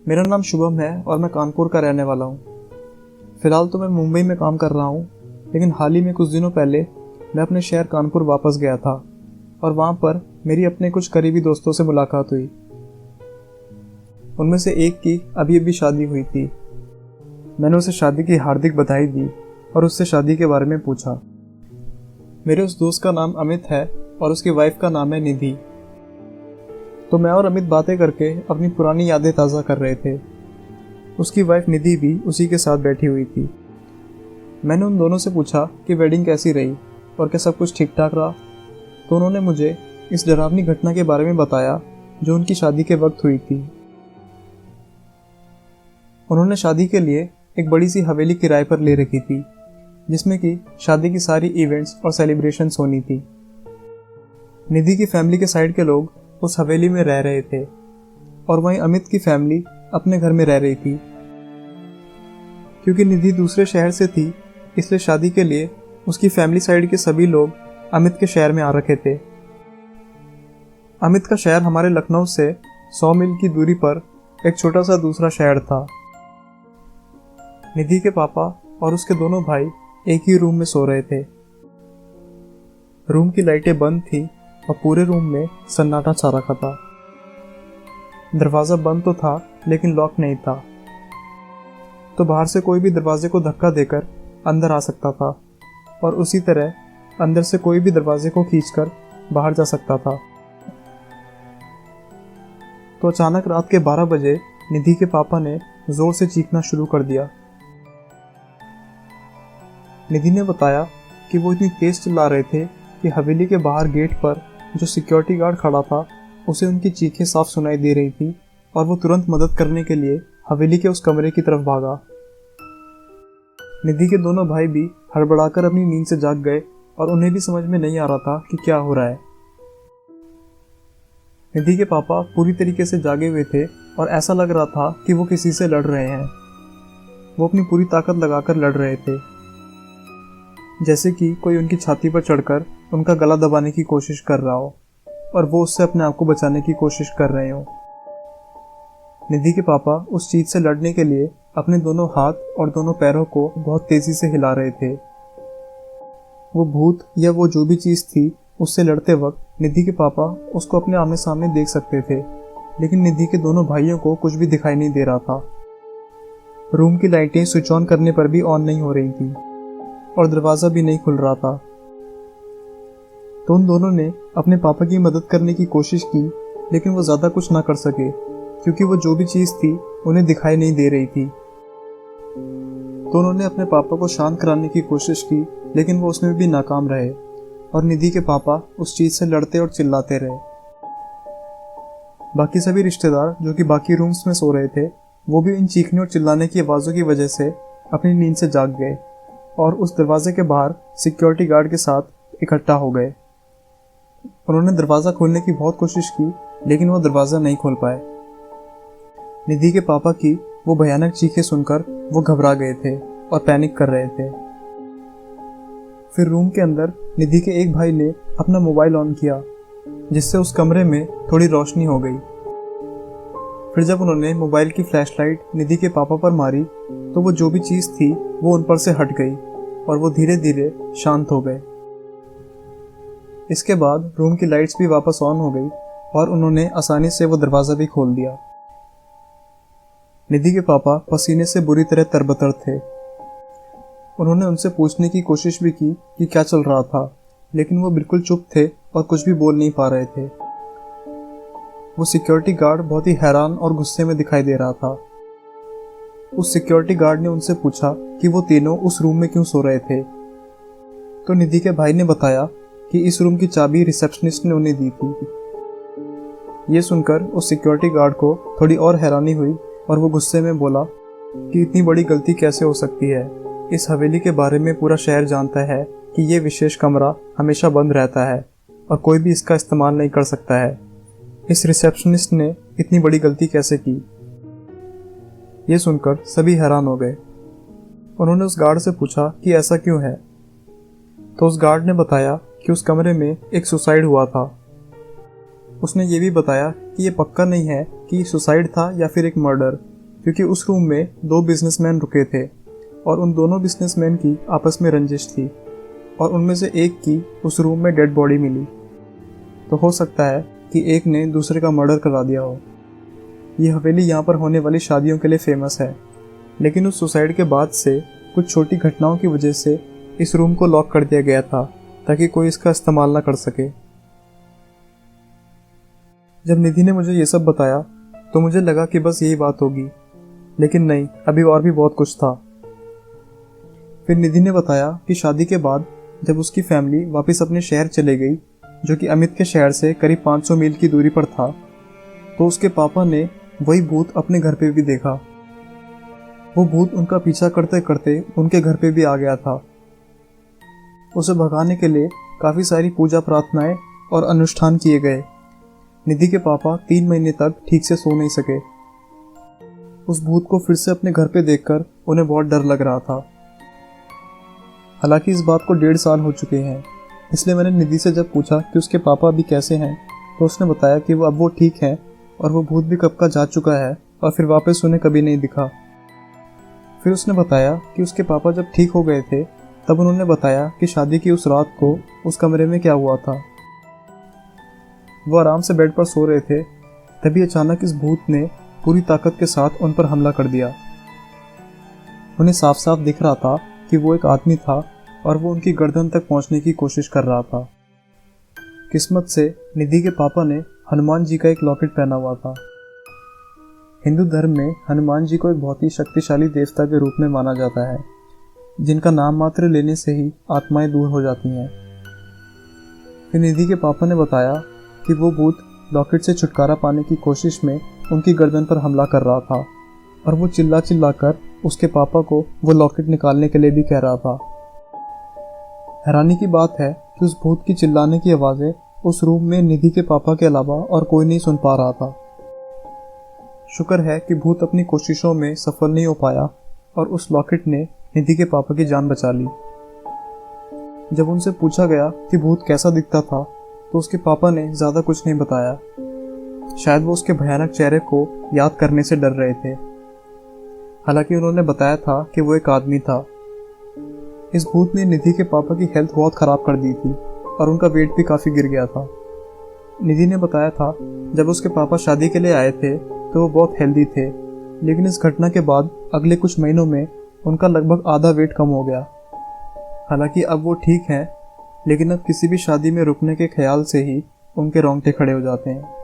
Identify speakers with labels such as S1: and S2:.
S1: मेरा नाम शुभम है और मैं कानपुर का रहने वाला हूँ। फ़िलहाल तो मैं मुंबई में काम कर रहा हूँ, लेकिन हाल ही में कुछ दिनों पहले मैं अपने शहर कानपुर वापस गया था और वहाँ पर मेरी अपने कुछ करीबी दोस्तों से मुलाकात हुई। उनमें से एक की अभी अभी शादी हुई थी। मैंने उसे शादी की हार्दिक बधाई दी और उससे शादी के बारे में पूछा। मेरे उस दोस्त का नाम अमित है और उसकी वाइफ का नाम है निधि। तो मैं और अमित बातें करके अपनी पुरानी यादें ताज़ा कर रहे थे। उसकी वाइफ निधि भी उसी के साथ बैठी हुई थी। मैंने उन दोनों से पूछा कि वेडिंग कैसी रही और क्या सब कुछ ठीक ठाक रहा। तो उन्होंने मुझे इस डरावनी घटना के बारे में बताया जो उनकी शादी के वक्त हुई थी। उन्होंने शादी के लिए एक बड़ी सी हवेली किराए पर ले रखी थी, जिसमें कि शादी की सारी इवेंट्स और सेलिब्रेशंस होनी थी। निधि की फैमिली के साइड के लोग उस हवेली में रह रहे थे और वहीं अमित की फैमिली अपने घर में रह रही थी। क्योंकि निधि दूसरे शहर से थी, इसलिए शादी के लिए उसकी फैमिली साइड के सभी लोग अमित के शहर में आ रखे थे। अमित का शहर हमारे लखनऊ से 100 मील की दूरी पर एक छोटा सा दूसरा शहर था। निधि के पापा और उसके दोनों भाई एक ही रूम में सो रहे थे। रूम की लाइटें बंद थी और पूरे रूम में सन्नाटा छा रखा था। दरवाज़ा बंद तो था, लेकिन लॉक नहीं था, तो बाहर से कोई भी दरवाजे को धक्का देकर अंदर आ सकता था और उसी तरह अंदर से कोई भी दरवाजे को खींचकर बाहर जा सकता था। तो अचानक रात के 12 बजे निधि के पापा ने जोर से चीखना शुरू कर दिया। निधि ने बताया कि वो इतनी तेज चिल्ला रहे थे कि हवेली के बाहर गेट पर जो सिक्योरिटी गार्ड खड़ा था उसे उनकी चीखें साफ सुनाई दे रही थी और वो तुरंत मदद करने के लिए हवेली के उस कमरे की तरफ भागा। निधि के दोनों भाई भी हड़बड़ाकर अपनी नींद से जाग गए और उन्हें भी समझ में नहीं आ रहा था कि क्या हो रहा है। निधि के पापा पूरी तरीके से जागे हुए थे और ऐसा लग रहा था कि वो किसी से लड़ रहे हैं। वो अपनी पूरी ताकत लगाकर लड़ रहे थे, जैसे कि कोई उनकी छाती पर चढ़कर उनका गला दबाने की कोशिश कर रहा हो और वो उससे अपने आप को बचाने की कोशिश कर रहे हो। निधि के पापा उस चीज से लड़ने के लिए अपने दोनों हाथ और दोनों पैरों को बहुत तेजी से हिला रहे थे। वो भूत या वो जो भी चीज थी, उससे लड़ते वक्त निधि के पापा उसको अपने आमने सामने देख सकते थे, लेकिन निधि के दोनों भाइयों को कुछ भी दिखाई नहीं दे रहा था। रूम की लाइटें स्विच ऑन करने पर भी ऑन नहीं हो रही थी और दरवाज़ा भी नहीं खुल रहा था। तो उन दोनों ने अपने पापा की मदद करने की कोशिश की, लेकिन वो ज़्यादा कुछ ना कर सके क्योंकि वो जो भी चीज़ थी उन्हें दिखाई नहीं दे रही थी। तो उन्होंने अपने पापा को शांत कराने की कोशिश की, लेकिन वो उसमें भी नाकाम रहे और निधि के पापा उस चीज़ से लड़ते और चिल्लाते रहे। बाकी सभी रिश्तेदार जो कि बाकी रूम्स में सो रहे थे, वो भी इन चीखने और चिल्लाने की आवाज़ों की वजह से अपनी नींद से जाग गए और उस दरवाजे के बाहर सिक्योरिटी गार्ड के साथ इकट्ठा हो गए। उन्होंने दरवाज़ा खोलने की बहुत कोशिश की, लेकिन वो दरवाज़ा नहीं खोल पाए। निधि के पापा की वो भयानक चीखें सुनकर वो घबरा गए थे और पैनिक कर रहे थे। फिर रूम के अंदर निधि के एक भाई ने अपना मोबाइल ऑन किया, जिससे उस कमरे में थोड़ी रोशनी हो गई। फिर जब उन्होंने मोबाइल की फ्लैशलाइट निधि के पापा पर मारी, तो वो जो भी चीज़ थी वो उन पर से हट गई और वो धीरे धीरे शांत हो गए। इसके बाद रूम की लाइट्स भी वापस ऑन हो गई और उन्होंने आसानी से वो दरवाज़ा भी खोल दिया। निधि के पापा पसीने से बुरी तरह तरबतर थे। उन्होंने उनसे पूछने की कोशिश भी की कि क्या चल रहा था, लेकिन वो बिल्कुल चुप थे और कुछ भी बोल नहीं पा रहे थे। वो सिक्योरिटी गार्ड बहुत ही हैरान और गुस्से में दिखाई दे रहा था। उस सिक्योरिटी गार्ड ने उनसे पूछा कि वो तीनों उस रूम में क्यों सो रहे थे। तो निधि के भाई ने बताया कि इस रूम की चाबी रिसेप्शनिस्ट ने उन्हें दी थी। ये सुनकर उस सिक्योरिटी गार्ड को थोड़ी और हैरानी हुई और वो गुस्से में बोला कि इतनी बड़ी गलती कैसे हो सकती है। इस हवेली के बारे में पूरा शहर जानता है कि ये विशेष कमरा हमेशा बंद रहता है और कोई भी इसका इस्तेमाल नहीं कर सकता है। इस रिसेप्शनिस्ट ने इतनी बड़ी गलती कैसे की। ये सुनकर सभी हैरान हो गए। उन्होंने उस गार्ड से पूछा कि ऐसा क्यों है। तो उस गार्ड ने बताया कि उस कमरे में एक सुसाइड हुआ था। उसने ये भी बताया कि ये पक्का नहीं है कि सुसाइड था या फिर एक मर्डर, क्योंकि उस रूम में 2 बिजनेसमैन रुके थे और उन दोनों बिजनेसमैन की आपस में रंजिश थी और उनमें से एक की उस रूम में डेड बॉडी मिली। तो हो सकता है कि एक ने दूसरे का मर्डर करा दिया हो। ये हवेली यहाँ पर होने वाली शादियों के लिए फेमस है, लेकिन उस सुसाइड के बाद से कुछ छोटी घटनाओं की वजह से इस रूम को लॉक कर दिया गया था ताकि कोई इसका इस्तेमाल ना कर सके। जब निधि ने मुझे ये सब बताया तो मुझे लगा कि बस यही बात होगी, लेकिन नहीं, अभी और भी बहुत कुछ था। फिर निधि ने बताया कि शादी के बाद जब उसकी फैमिली वापस अपने शहर चले गई, जो कि अमित के शहर से करीब 500 मील की दूरी पर था, तो उसके पापा ने वही भूत अपने घर पे भी देखा। वो भूत उनका पीछा करते करते उनके घर पे भी आ गया था। उसे भगाने के लिए काफ़ी सारी पूजा प्रार्थनाएं और अनुष्ठान किए गए। निधि के पापा 3 महीने तक ठीक से सो नहीं सके। उस भूत को फिर से अपने घर पे देखकर उन्हें बहुत डर लग रहा था। हालांकि इस बात को 1.5 साल हो चुके हैं, इसलिए मैंने निधि से जब पूछा कि उसके पापा अभी कैसे हैं, तो उसने बताया कि वो ठीक हैं और वो भूत भी कब का जा चुका है और फिर वापस उन्हें कभी नहीं दिखा। फिर उसने बताया कि उसके पापा जब ठीक हो गए थे तब उन्होंने बताया कि शादी की उस रात को उस कमरे में क्या हुआ था। वो आराम से बेड पर सो रहे थे, तभी अचानक इस भूत ने पूरी ताकत के साथ उन पर हमला कर दिया। उन्हें साफ साफ दिख रहा था कि वो एक आदमी था और वो उनकी गर्दन तक पहुंचने की कोशिश कर रहा था। किस्मत से निधि के पापा ने हनुमान जी का एक लॉकेट पहना हुआ था। हिंदू धर्म में हनुमान जी को एक बहुत ही शक्तिशाली देवता के रूप में माना जाता है, जिनका नाम मात्र लेने से ही आत्माएं दूर हो जाती हैं। फिर निधि के पापा ने बताया कि वो भूत लॉकेट से छुटकारा पाने की कोशिश में उनकी गर्दन पर हमला कर रहा था और वो चिल्ला कर उसके पापा को वो लॉकेट निकालने के लिए भी कह रहा था। हैरानी की बात है कि उस भूत की चिल्लाने की आवाज़ें उस रूम में निधि के पापा के अलावा और कोई नहीं सुन पा रहा था। शुक्र है कि भूत अपनी कोशिशों में सफल नहीं हो पाया और उस लॉकेट ने निधि के पापा की जान बचा ली। जब उनसे पूछा गया कि भूत कैसा दिखता था, तो उसके पापा ने ज़्यादा कुछ नहीं बताया। शायद वो उसके भयानक चेहरे को याद करने से डर रहे थे। हालांकि उन्होंने बताया था कि वो एक आदमी था। इस भूत ने निधि के पापा की हेल्थ बहुत ख़राब कर दी थी और उनका वेट भी काफ़ी गिर गया था। निधि ने बताया था जब उसके पापा शादी के लिए आए थे तो वो बहुत हेल्दी थे, लेकिन इस घटना के बाद अगले कुछ महीनों में उनका लगभग आधा वेट कम हो गया। हालांकि अब वो ठीक हैं, लेकिन अब किसी भी शादी में रुकने के ख्याल से ही उनके रोंगटे खड़े हो जाते हैं।